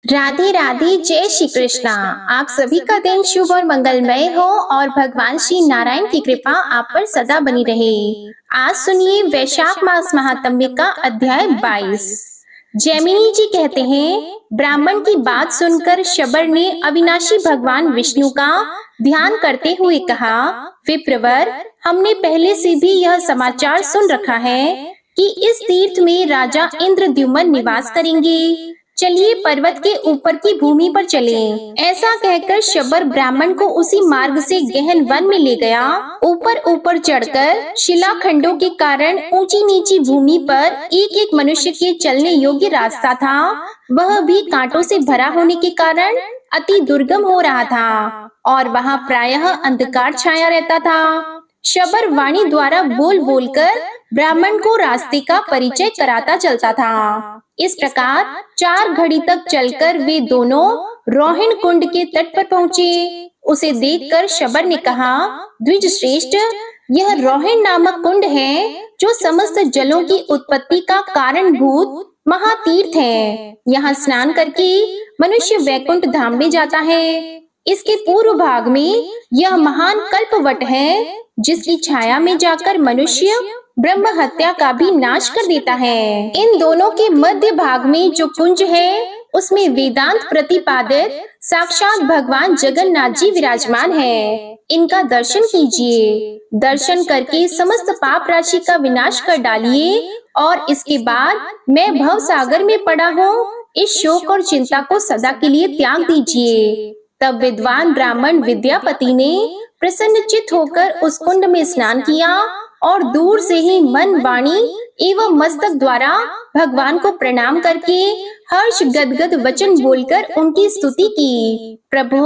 राधे राधे, जय श्री कृष्णा। आप सभी का दिन शुभ और मंगलमय हो और भगवान श्री नारायण की कृपा आप पर सदा बनी रहे। आज सुनिए वैशाख मास महात्म्य का अध्याय 22। जैमिनी जी कहते हैं, ब्राह्मण की बात सुनकर शबर ने अविनाशी भगवान विष्णु का ध्यान करते हुए कहा, विप्रवर, हमने पहले से भी यह समाचार सुन रखा है कि इस तीर्थ में राजा इंद्रद्युम्न निवास करेंगे। चलिए पर्वत के ऊपर की भूमि पर चलें। ऐसा कहकर शबर ब्राह्मण को उसी मार्ग से गहन वन में ले गया। ऊपर ऊपर चढ़कर शिलाखंडों के कारण ऊंची नीची भूमि पर एक एक मनुष्य के चलने योग्य रास्ता था। वह भी कांटों से भरा होने के कारण अति दुर्गम हो रहा था और वहाँ प्रायः अंधकार छाया रहता था। शबर वाणी द्वारा बोल बोलकर ब्राह्मण को रास्ते का परिचय कराता चलता था। इस प्रकार 4 घड़ी तक चलकर वे दोनों रोहिण कुंड के तट पर पहुँचे। उसे देखकर शबर ने कहा, द्विज श्रेष्ठ, यह रोहिण नामक कुंड है जो समस्त जलों की उत्पत्ति का कारणभूत महातीर्थ है। यहाँ स्नान करके मनुष्य वैकुंठ धाम में जाता है। इसके पूर्व भाग में यह महान कल्पवट है जिसकी छाया में जाकर मनुष्य ब्रह्म हत्या का भी नाश कर देता है। इन दोनों के मध्य भाग में जो कुंज है उसमें वेदांत प्रतिपादित साक्षात भगवान जगन्नाथ जी विराजमान है। इनका दर्शन कीजिए। दर्शन करके समस्त पाप राशि का विनाश कर डालिए और इसके बाद मैं भव सागर में पड़ा हूँ, इस शोक और चिंता को सदा के लिए त्याग दीजिए। तब विद्वान ब्राह्मण विद्यापति ने प्रसन्नचित्त होकर उस कुंड में स्नान किया और दूर से ही मन, वाणी एवं मस्तक द्वारा भगवान को प्रणाम करके हर्ष गदगद वचन बोलकर उनकी स्तुति की। प्रभु,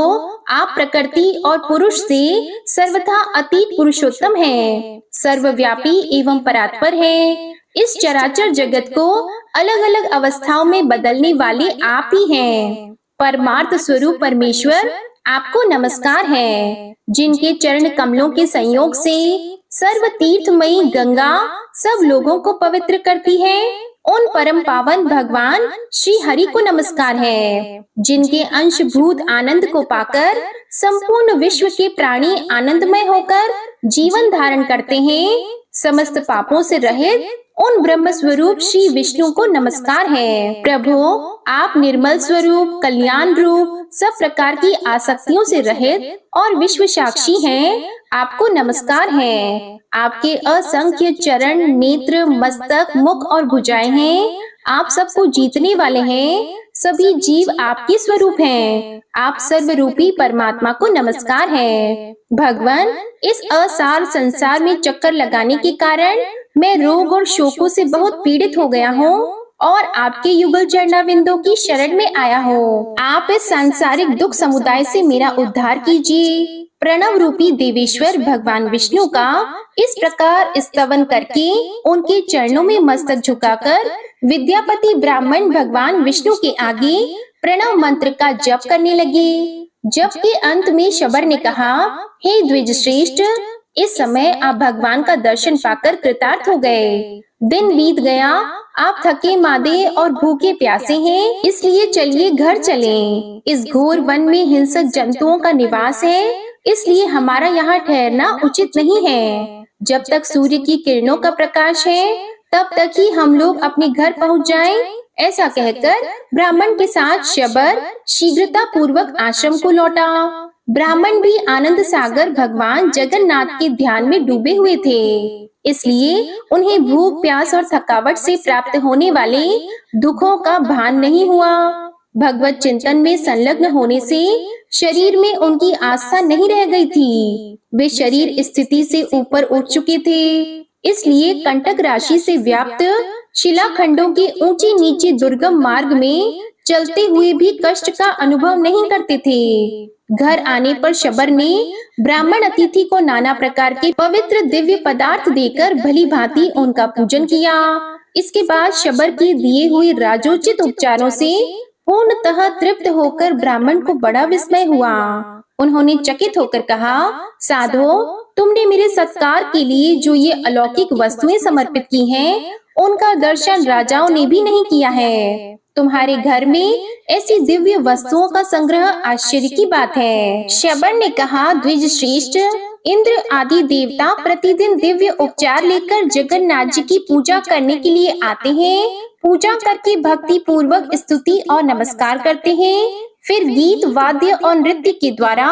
आप प्रकृति और पुरुष से सर्वथा अतीत पुरुषोत्तम हैं, सर्वव्यापी एवं परात्पर हैं। इस चराचर जगत को अलग अलग अवस्थाओं में बदलने वाले आप ही हैं। परमार्थ स्वरूप परमेश्वर, आपको नमस्कार है। जिनके चरण कमलों के संयोग से सर्व तीर्थमयी गंगा सब लोगों को पवित्र करती है, उन परम पावन भगवान श्री हरि को नमस्कार है। जिनके अंशभूत आनंद को पाकर संपूर्ण विश्व के प्राणी आनंदमय होकर जीवन धारण करते हैं, समस्त पापों से रहित उन ब्रह्म स्वरूप श्री विष्णु को नमस्कार है। प्रभु, आप निर्मल स्वरूप, कल्याण रूप, सब प्रकार की आसक्तियों से रहित और विश्व साक्षी हैं, आपको नमस्कार है। आपके असंख्य चरण, नेत्र, मस्तक, मुख और भुजाएं हैं। आप सबको जीतने वाले हैं। सभी जीव आपके स्वरूप हैं। आप सर्वरूपी परमात्मा को नमस्कार है। भगवान, इस असार संसार में चक्कर लगाने के कारण मैं रोग और शोकों से बहुत पीड़ित हो गया हूँ और आपके युगल चरणाविंदों की शरण में आया हूँ। आप इस सांसारिक दुख समुदाय से मेरा उद्धार कीजिए। प्रणव रूपी देवेश्वर भगवान विष्णु का इस प्रकार स्तवन करके उनके चरणों में मस्तक झुकाकर विद्यापति ब्राह्मण भगवान विष्णु के आगे प्रणव मंत्र का जप करने लगे। जप के अंत में शबर ने कहा, हे द्विज श्रेष्ठ, इस समय आप भगवान का दर्शन पाकर कृतार्थ हो गए। दिन बीत गया, आप थके मादे और भूखे प्यासे हैं, इसलिए चलिए घर चलें। इस घोर वन में हिंसक जंतुओं का निवास है, इसलिए हमारा यहाँ ठहरना उचित नहीं है। जब तक सूर्य की किरणों का प्रकाश है तब तक ही हम लोग अपने घर पहुँच जाएं। ऐसा कहकर ब्राह्मण के साथ शबर शीघ्रता पूर्वक आश्रम को लौटा। ब्राह्मण भी आनंद सागर भगवान जगन्नाथ के ध्यान में डूबे हुए थे, इसलिए उन्हें भूख, प्यास और थकावट से प्राप्त होने वाले दुखों का भान नहीं हुआ। भगवत चिंतन में संलग्न होने से शरीर में उनकी आस्था नहीं रह गई थी। वे शरीर स्थिति से ऊपर उठ चुके थे, इसलिए कंटक राशि से व्याप्त शिलाखंडों के ऊंचे नीचे दुर्गम मार्ग में चलते हुए भी कष्ट का अनुभव नहीं करते थे। घर आने पर शबर ने ब्राह्मण अतिथि को नाना प्रकार के पवित्र दिव्य पदार्थ देकर भली भांति उनका पूजन किया। इसके बाद शबर के दिए हुए राजोचित उपचारों से पूर्णतः तृप्त होकर ब्राह्मण को बड़ा विस्मय हुआ। उन्होंने चकित होकर कहा, साधो, तुमने मेरे सत्कार के लिए जो ये अलौकिक वस्तुएं समर्पित की हैं, उनका दर्शन राजाओं ने भी नहीं किया है। तुम्हारे घर में ऐसी दिव्य वस्तुओं का संग्रह आश्चर्य की बात है। शबर ने कहा, द्विज श्रेष्ठ, इंद्र आदि देवता प्रतिदिन दिव्य उपचार लेकर जगन्नाथ जी की पूजा करने के लिए आते हैं। पूजा करके भक्ति पूर्वक स्तुति और नमस्कार करते हैं। फिर गीत, वाद्य और नृत्य के द्वारा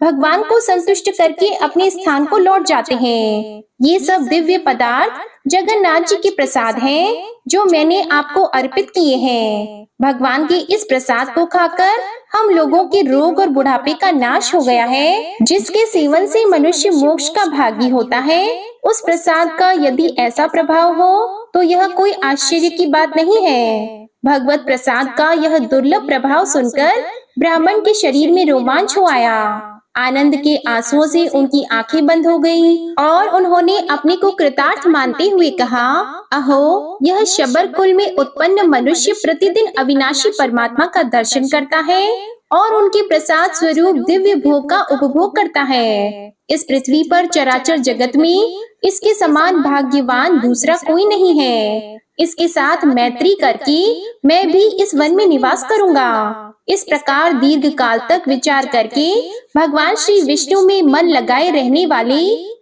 भगवान को संतुष्ट करके अपने स्थान को लौट जाते हैं। ये सब दिव्य पदार्थ जगन्नाथ जी के प्रसाद हैं, जो मैंने आपको अर्पित किए हैं। भगवान के इस प्रसाद को खाकर हम लोगों के रोग और बुढ़ापे का नाश हो गया है। जिसके सेवन से मनुष्य मोक्ष का भागी होता है, उस प्रसाद का यदि ऐसा प्रभाव हो तो यह कोई आश्चर्य की बात नहीं है। भगवत प्रसाद का यह दुर्लभ प्रभाव सुनकर ब्राह्मण के शरीर में रोमांच हो आया। आनंद के आंसुओं से उनकी आंखें बंद हो गईं और उन्होंने अपने को कृतार्थ मानते हुए कहा, अहो, यह शबर कुल में उत्पन्न मनुष्य प्रतिदिन अविनाशी परमात्मा का दर्शन करता है और उनके प्रसाद स्वरूप दिव्य भोग का उपभोग करता है। इस पृथ्वी पर चराचर जगत में इसके समान भाग्यवान दूसरा कोई नहीं है। इसके साथ मैत्री करके मैं भी इस वन में निवास करूंगा। इस प्रकार दीर्घ काल तक विचार करके भगवान श्री विष्णु में मन लगाए रहने वाले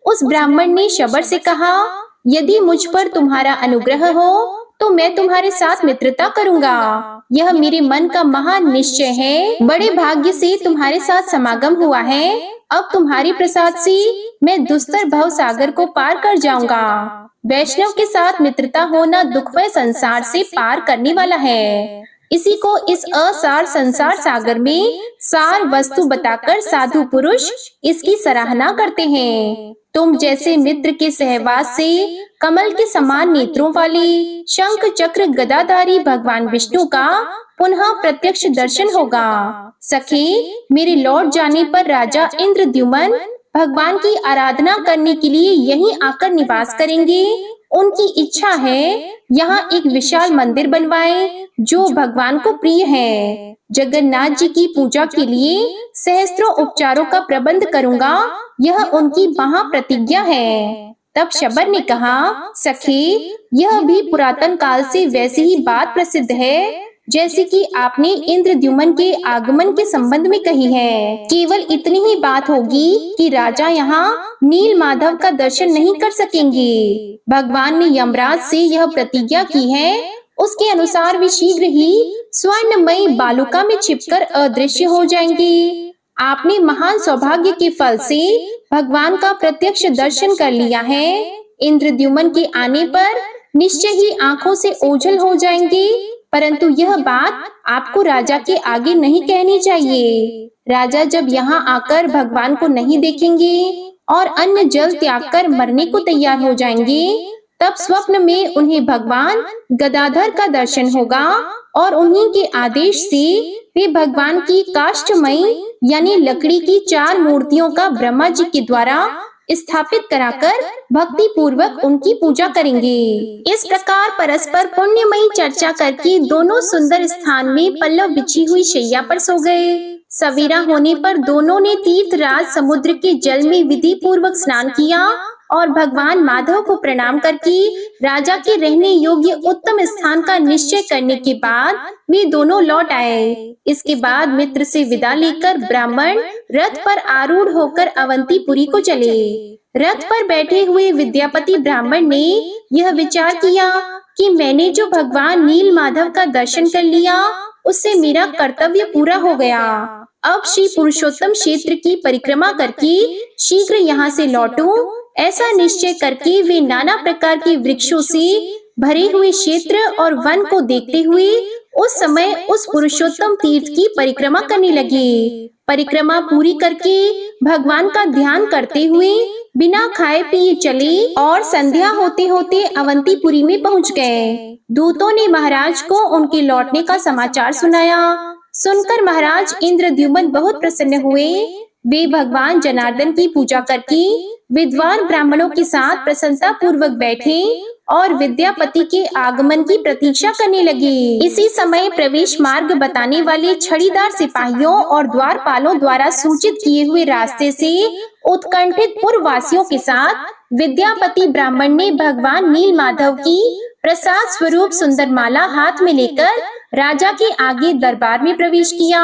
उस ब्राह्मण ने शबर से कहा, यदि मुझ पर तुम्हारा अनुग्रह हो तो मैं तुम्हारे साथ मित्रता करूंगा। यह मेरे मन का महान निश्चय है। बड़े भाग्य से तुम्हारे साथ समागम हुआ है। अब तुम्हारे प्रसाद से मैं दुस्तर भव सागर को पार कर जाऊंगा। वैष्णव के साथ मित्रता होना दुखमय संसार से पार करने वाला है। इसी को इस असार संसार सागर में सार वस्तु बताकर साधु पुरुष इसकी सराहना करते हैं। तुम जैसे मित्र के सहवास से कमल के समान नेत्रों वाले शंख चक्र गदाधारी भगवान विष्णु का पुनः प्रत्यक्ष दर्शन होगा। सखे, मेरे लौट जाने पर राजा इंद्रद्युम्न भगवान की आराधना करने के लिए यहीं आकर निवास करेंगे। उनकी इच्छा है यहाँ एक विशाल मंदिर बनवाएं जो भगवान को प्रिय है। जगन्नाथ जी की पूजा के लिए सहस्त्रों उपचारों का प्रबंध करूंगा, यह उनकी महाप्रतिज्ञा है। तब शबर ने कहा, सखे, यह भी पुरातन काल से वैसी ही बात प्रसिद्ध है जैसे कि आपने इंद्रद्युम्न के आगमन के संबंध में कही है। केवल इतनी ही बात होगी कि राजा यहाँ नील माधव का दर्शन नहीं कर सकेंगे। भगवान ने यमराज से यह प्रतिज्ञा की है, उसके अनुसार वे शीघ्र ही स्वर्णमयी बालुका में छिपकर अदृश्य हो जाएंगे। आपने महान सौभाग्य के फल से भगवान का प्रत्यक्ष दर्शन कर लिया है। इंद्रद्युम्न के आने पर निश्चय ही आंखों से ओझल हो जाएंगे, परंतु यह बात आपको राजा के आगे नहीं कहनी चाहिए। राजा जब यहाँ आकर भगवान को नहीं देखेंगे और अन्न जल त्याग कर मरने को तैयार हो जाएंगे, तब स्वप्न में उन्हें भगवान गदाधर का दर्शन होगा और उन्हीं के आदेश से वे भगवान की काष्ठमयी यानी लकड़ी की 4 मूर्तियों का ब्रह्मा जी के द्वारा स्थापित कराकर भक्ति पूर्वक उनकी पूजा करेंगे। इस प्रकार परस्पर पुण्यमयी चर्चा करके दोनों सुंदर स्थान में पल्लव बिछी हुई शैया पर सो गए। सवेरा होने पर दोनों ने तीर्थराज समुद्र के जल में विधि पूर्वक स्नान किया और भगवान माधव को प्रणाम करके राजा के रहने योग्य उत्तम स्थान का निश्चय करने के बाद वे दोनों लौट आए। इसके बाद मित्र से विदा लेकर ब्राह्मण रथ पर आरूढ़ होकर अवंतीपुरी को चले। रथ पर बैठे हुए विद्यापति ब्राह्मण ने यह विचार किया कि मैंने जो भगवान नील माधव का दर्शन कर लिया, उससे मेरा कर्तव्य पूरा हो गया। अब श्री पुरुषोत्तम क्षेत्र की परिक्रमा करके शीघ्र यहाँ से लौटूं, ऐसा निश्चय करके वे नाना प्रकार के वृक्षों से भरे हुए क्षेत्र और वन को देखते हुए उस समय उस पुरुषोत्तम तीर्थ की परिक्रमा करने लगे। परिक्रमा पूरी करके भगवान का ध्यान करते हुए बिना खाए पिए चले और संध्या होते होते अवंतीपुरी में पहुंच गए। दूतों ने महाराज को उनके लौटने का समाचार सुनाया। सुनकर महाराज इंद्रद्युम्न बहुत प्रसन्न हुए। वे भगवान जनार्दन की पूजा करके विद्वान ब्राह्मणों के साथ प्रसन्नता पूर्वक बैठे और विद्यापति के आगमन की प्रतीक्षा करने लगे। इसी समय प्रवेश मार्ग बताने वाले छड़ीदार सिपाहियों और द्वारपालों द्वारा सूचित किए हुए रास्ते से उत्कंठित पुरवासियों के साथ विद्यापति ब्राह्मण ने भगवान नील माधव की प्रसाद स्वरूप सुंदर माला हाथ में लेकर राजा के आगे दरबार में प्रवेश किया।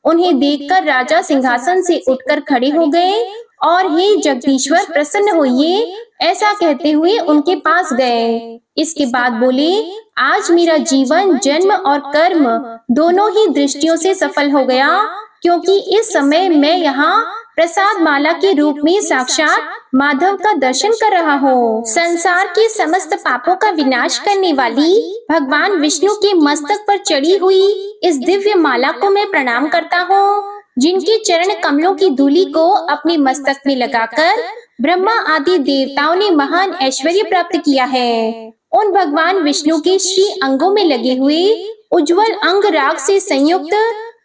उन्हें देखकर राजा सिंहासन से उठकर खड़े हो गए और हे जगदीश्वर प्रसन्न होइए, ऐसा कहते हुए उनके पास गए। इसके बाद बोले, आज मेरा जीवन जन्म और कर्म दोनों ही दृष्टियों से सफल हो गया, क्योंकि इस समय मैं यहाँ प्रसाद माला के रूप में साक्षात माधव का दर्शन कर रहा हूँ। संसार के समस्त पापों का विनाश करने वाली भगवान विष्णु के मस्तक पर चढ़ी हुई इस दिव्य माला को मैं प्रणाम करता हूँ, जिनके चरण कमलों की धूलि को अपने मस्तक में लगाकर ब्रह्मा आदि देवताओं ने महान ऐश्वर्य प्राप्त किया है। उन भगवान विष्णु के श्री अंगों में लगे हुए उज्जवल अंग राग से संयुक्त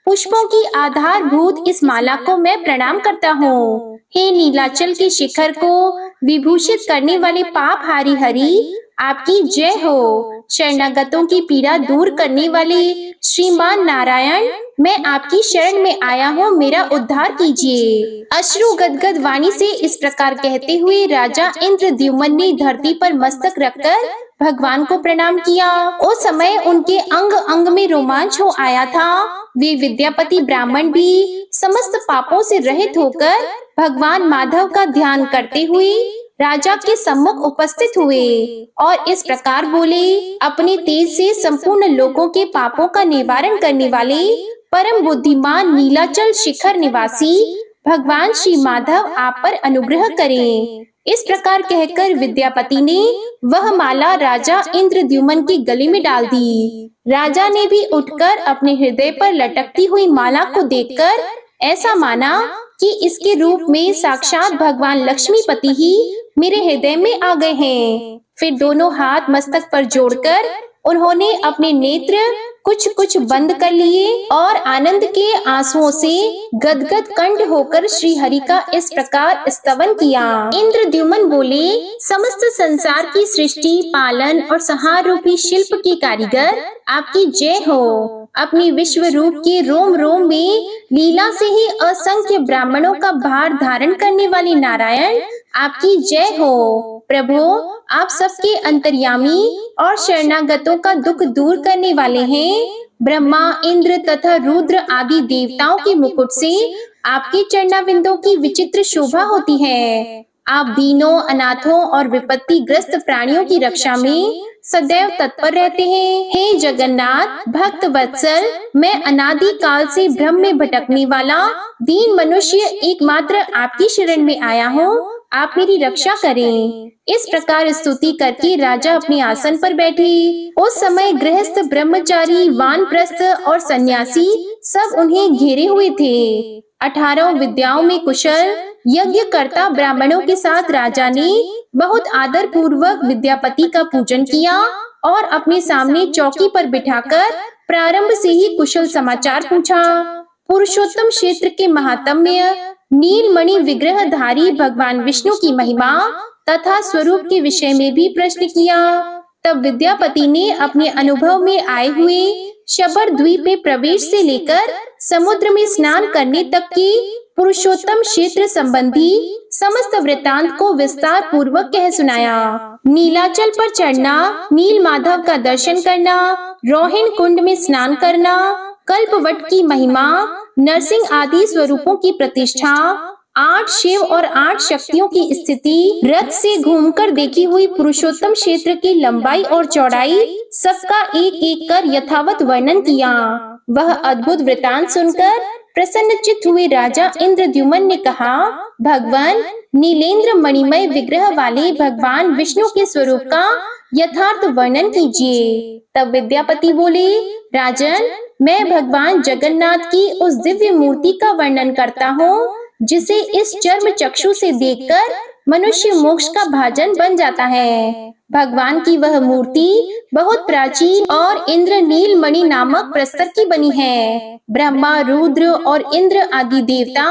पुष्पों की आधारभूत इस माला को मैं प्रणाम करता हूँ। हे नीलाचल के शिखर को विभूषित करने वाले पाप हारी हरि, आपकी जय हो। शरणागतों की पीड़ा दूर करने वाले श्रीमान नारायण, मैं आपकी शरण में आया हूँ, मेरा उद्धार कीजिए। अश्रु गदगद वाणी से इस प्रकार कहते हुए राजा इंद्रद्युम्न ने धरती पर मस्तक रखकर भगवान को प्रणाम किया। उस समय उनके अंग अंग में रोमांच हो आया था। वे विद्यापति ब्राह्मण भी समस्त पापों से रहित होकर भगवान माधव का ध्यान करते हुए राजा के सम्मुख उपस्थित हुए और इस प्रकार बोले, अपने तेज से संपूर्ण लोगों के पापों का निवारण करने वाले परम बुद्धिमान नीलाचल शिखर निवासी भगवान श्री माधव आप पर अनुग्रह करें। इस प्रकार कहकर विद्यापति ने वह माला राजा इंद्रद्युम्न के गले में डाल दी। राजा ने भी उठकर अपने हृदय पर लटकती हुई माला को देखकर ऐसा माना कि इसके रूप में साक्षात भगवान लक्ष्मीपति ही मेरे हृदय में आ गए हैं। फिर दोनों हाथ मस्तक पर जोड़कर उन्होंने अपने नेत्र कुछ कुछ बंद कर लिए और आनंद के आंसुओं से गदगद कंठ होकर श्री हरि का इस प्रकार स्तवन किया। इंद्रद्युम्न बोले, समस्त संसार की सृष्टि, पालन और संहार रूपी शिल्प के कारीगर, आपकी जय हो। अपने विश्व रूप के रोम रोम में लीला से ही असंख्य ब्राह्मणों का भार धारण करने वाले नारायण, आपकी जय हो। प्रभु, आप सबके अंतर्यामी और शरणागतों का दुख दूर करने वाले हैं। ब्रह्मा, इंद्र तथा रुद्र आदि देवताओं के मुकुट से आपके चरणाविंदों की विचित्र शोभा होती है। आप दीनों, अनाथों और विपत्ति ग्रस्त प्राणियों की रक्षा में सदैव तत्पर रहते हैं। हे जगन्नाथ भक्त वत्सल, मैं अनादि काल से भ्रम में भटकने वाला दीन मनुष्य एकमात्र आपकी शरण में आया हूँ, आप मेरी रक्षा करें। इस प्रकार स्तुति करके राजा अपने आसन पर बैठे। उस समय गृहस्थ, ब्रह्मचारी, वानप्रस्थ और सन्यासी सब उन्हें घेरे हुए थे। 18 विद्याओं में कुशल यज्ञ करता ब्राह्मणों के साथ राजा ने बहुत आदर पूर्वक विद्यापति का पूजन किया और अपने सामने चौकी पर बिठाकर प्रारंभ से ही कुशल समाचार पूछा। पुरुषोत्तम क्षेत्र के महात्म्य, नीलमणि विग्रहधारी भगवान विष्णु की महिमा तथा स्वरूप के विषय में भी प्रश्न किया। तब विद्यापति ने अपने अनुभव में आए हुए शबर द्वीप में प्रवेश से लेकर समुद्र में स्नान करने तक की पुरुषोत्तम क्षेत्र संबंधी समस्त वृत्तांत को विस्तार पूर्वक कह सुनाया। नीलाचल पर चढ़ना, नील माधव का दर्शन करना, रोहिण कुंड में स्नान करना, कल्पवट की महिमा, नरसिंह आदि स्वरूपों की प्रतिष्ठा, 8 शिव और 8 शक्तियों की स्थिति, रथ से घूमकर देखी हुई पुरुषोत्तम क्षेत्र की लंबाई और चौड़ाई, सबका एक एक कर यथावत वर्णन किया। वह अद्भुत वृतांत सुनकर प्रसन्नचित्त हुए राजा इंद्रद्युम्न ने कहा, भगवान, नीलेंद्र मणिमय विग्रह वाले भगवान विष्णु के स्वरूप का यथार्थ वर्णन कीजिए। तब विद्यापति बोले, राजन, मैं भगवान जगन्नाथ की उस दिव्य मूर्ति का वर्णन करता हूँ, जिसे इस चर्म चक्षु से देखकर मनुष्य मोक्ष का भाजन बन जाता है। भगवान की वह मूर्ति बहुत प्राचीन और इंद्रनील मणि नामक प्रस्तर की बनी है। ब्रह्मा, रुद्र और इंद्र आदि देवता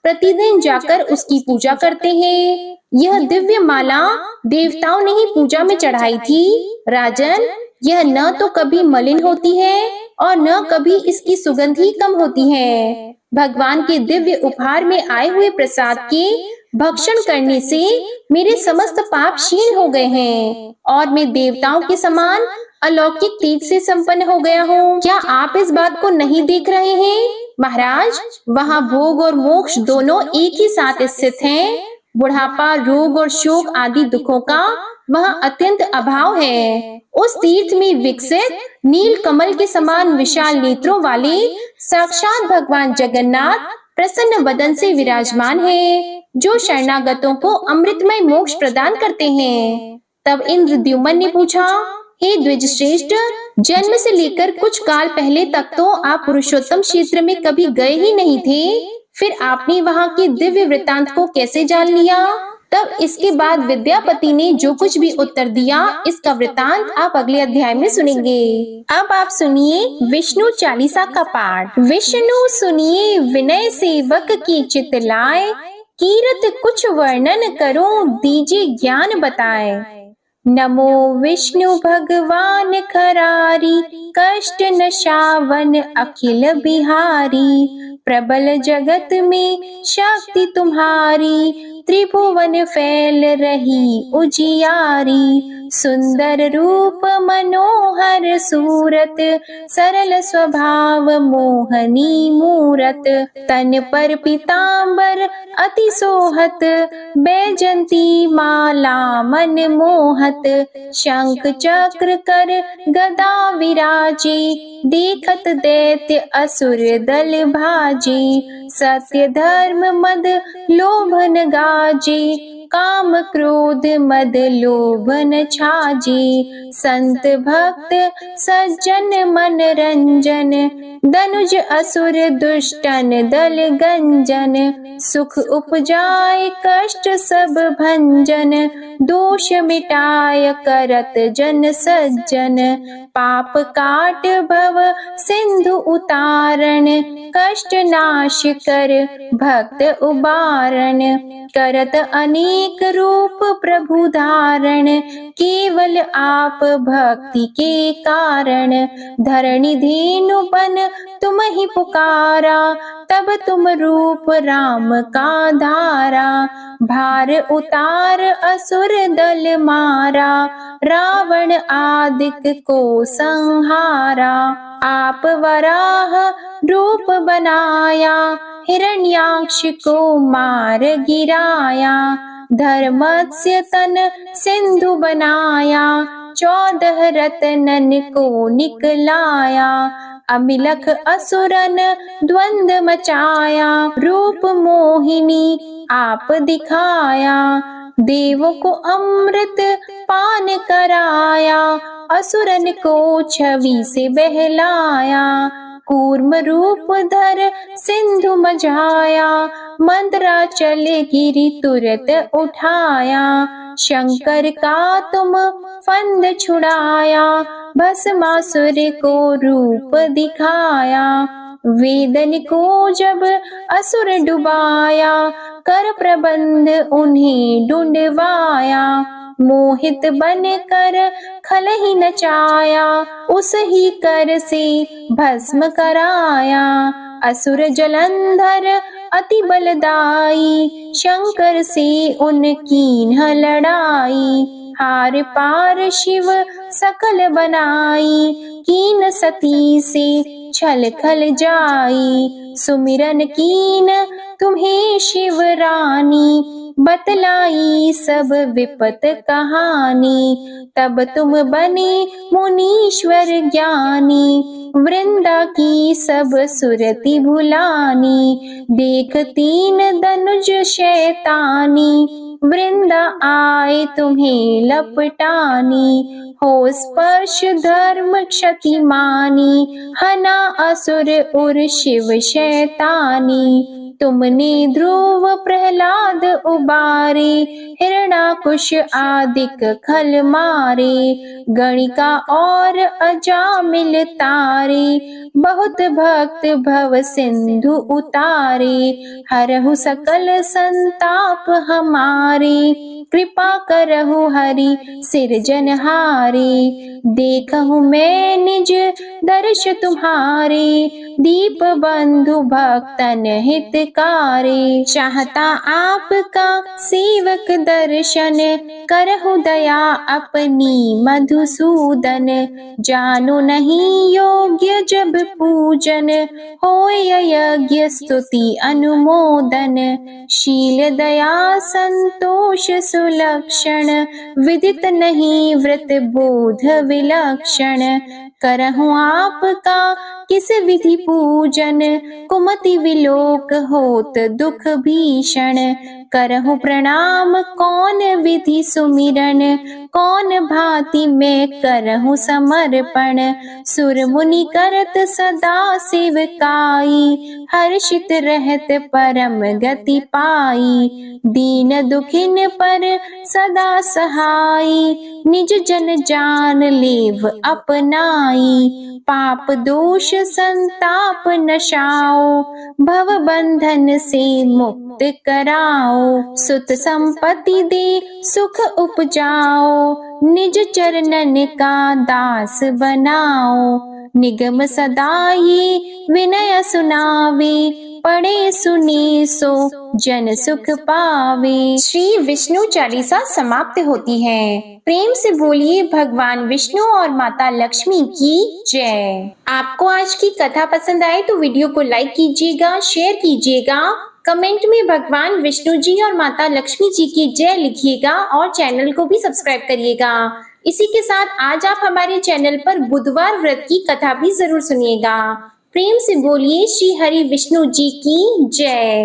प्रतिदिन जाकर उसकी पूजा करते हैं। यह दिव्य माला देवताओं ने ही पूजा में चढ़ाई थी। राजन, यह न तो कभी मलिन होती है और न कभी इसकी सुगंध ही कम होती है। भगवान के दिव्य उपहार में आए हुए प्रसाद के भक्षण करने से मेरे समस्त पाप क्षीण हो गए हैं और मैं देवताओं के समान अलौकिक तेज से संपन्न हो गया हूँ। क्या आप इस बात को नहीं देख रहे हैं महाराज? वहाँ भोग और मोक्ष दोनों एक ही साथ स्थित हैं। बुढ़ापा, रोग और शोक आदि दुखों का वहाँ अत्यंत अभाव है। उस तीर्थ में विकसित नील कमल के समान विशाल नेत्रों वाले साक्षात भगवान जगन्नाथ प्रसन्न वदन से विराजमान है, जो शरणागतों को अमृतमय मोक्ष प्रदान करते हैं। तब इंद्रद्युम्न ने पूछा, हे द्विजश्रेष्ठ, जन्म से लेकर कुछ काल पहले तक तो आप पुरुषोत्तम क्षेत्र में कभी गए ही नहीं थे, फिर आपने वहाँ के दिव्य वृत्तांत को कैसे जान लिया? तब इसके बाद विद्यापति ने जो कुछ भी उत्तर दिया, इसका वृत्तांत आप अगले अध्याय में सुनेंगे। अब आप सुनिए विष्णु चालीसा का पाठ। विष्णु सुनिए विनय सेवक की चित लाए, कीरत कुछ वर्णन करो दीजिए ज्ञान बताए। नमो विष्णु भगवान खरारी, कष्ट नशावन अखिल बिहारी। प्रबल जगत में शक्ति तुम्हारी, त्रिभुवन फैल रही उजियारी। सुंदर रूप मनोहर सूरत, सरल स्वभाव मोहनी मूरत। तन पर पीतांबर अति सोहत, बैजंती माला मन मोहत। शंख चक्र कर गदा विराजे, देखत दैत्य असुर दल भाजे। सत्य धर्म मद लोभन गाजे, काम क्रोध मद लोभन छाजे। संत भक्त सज्जन मन रंजन, धनुज असुर दुष्टन दल गंजन। सुख उपजाए कष्ट सब भंजन, दोष मिटाय करत जन सज्जन। पाप काट भव सिंधु उतारण, कष्ट नाश कर भक्त उबारण। करत अनेक रूप प्रभु धारण, केवल आप भक्ति के कारण। धरणी धेनु बन तुम ही पुकारा, तब तुम रूप राम का धारा। भार उतार असुर दल मारा, रावण आदिक को संहारा। आप वराह रूप बनाया, हिरण्याक्ष को मार गिराया। धर्मस्य तन सिंधु बनाया, 14 रत्नन को निकलाया। अमिलख असुरन द्वंद मचाया, रूप मोहिनी आप दिखाया। देवों को अमृत पान कराया, असुरन को छवि से बहलाया। कूर्म रूप धर सिंधु मझाया, मंदराचल गिरि तुरत उठाया। शंकर का तुम फंद छुड़ाया, भस्मासुर को रूप दिखाया। वेदन को जब असुर डुबाया, कर प्रबंध उन्हें ढूंढवाया। मोहित बन कर खल ही नचाया, उस ही कर से भस्म कराया। असुर जलंधर अति बलदाई, शंकर से उनकी न लड़ाई। हार पार शिव सकल बनाई, कीन सती से छल खल जाई। सुमिरन कीन तुम्हें शिव रानी, बतलाई सब विपत कहानी। तब तुम बने मुनीश्वर ज्ञानी, वृंदा की सब सुरति भुलानी। देख 3 धनुज शैतानी, वृंदा आए तुम्हें लपटानी। हो स्पर्श धर्म क्षति मानी, हना असुर उर शिव शैतानी। तुमने ध्रुव प्रहलाद उबारे, हिरणाकुश आदिक खल मारे। गणिका और अजामिल तारे, बहुत भक्त भव सिंधु उतारे। हरहु सकल संताप हमारे, कृपा करहु हरि सिरजनहारे। देखहु मैं निज दर्श तुम्हारे, दीप बंधु भक्तन हितकारी। चाहता आपका सेवक दर्शन, करहु दया अपनी मधुसूदन। जानो नहीं योग्य जब पूजन, होय यज्ञ स्तुति अनुमोदन। शील दया संतोष सुलक्षण, विदित नहीं व्रत बोध विलक्षण। करहु आपका किस विधि पूजन, कुमति विलोक होत दुख भीषण। करहु प्रणाम कौन विधि सुमिरन, कौन भांति मैं करहु समर्पण। सुर मुनि करत सदा सेवकाई, हर्षित रहत परम गति पाई। दीन दुखिन पर सदा सहाई, निज जन जान लेव अपनाई। पाप दोष संताप नशाओ, भव बंधन से मुक्त कराओ। सुत संपत्ति दे सुख उपजाओ, निज चरणन का दास बनाओ। निगम सदा ये विनय सुनावे, पढ़े सुने सो जन सुख पावे। श्री विष्णु चालीसा समाप्त होती है। प्रेम से बोलिए भगवान विष्णु और माता लक्ष्मी की जय। आपको आज की कथा पसंद आए तो वीडियो को लाइक कीजिएगा, शेयर कीजिएगा, कमेंट में भगवान विष्णु जी और माता लक्ष्मी जी की जय लिखिएगा और चैनल को भी सब्सक्राइब करिएगा। इसी के साथ आज आप हमारे चैनल पर बुधवार व्रत की कथा भी जरूर सुनिएगा। प्रेम से बोलिए श्री हरि विष्णु जी की जय।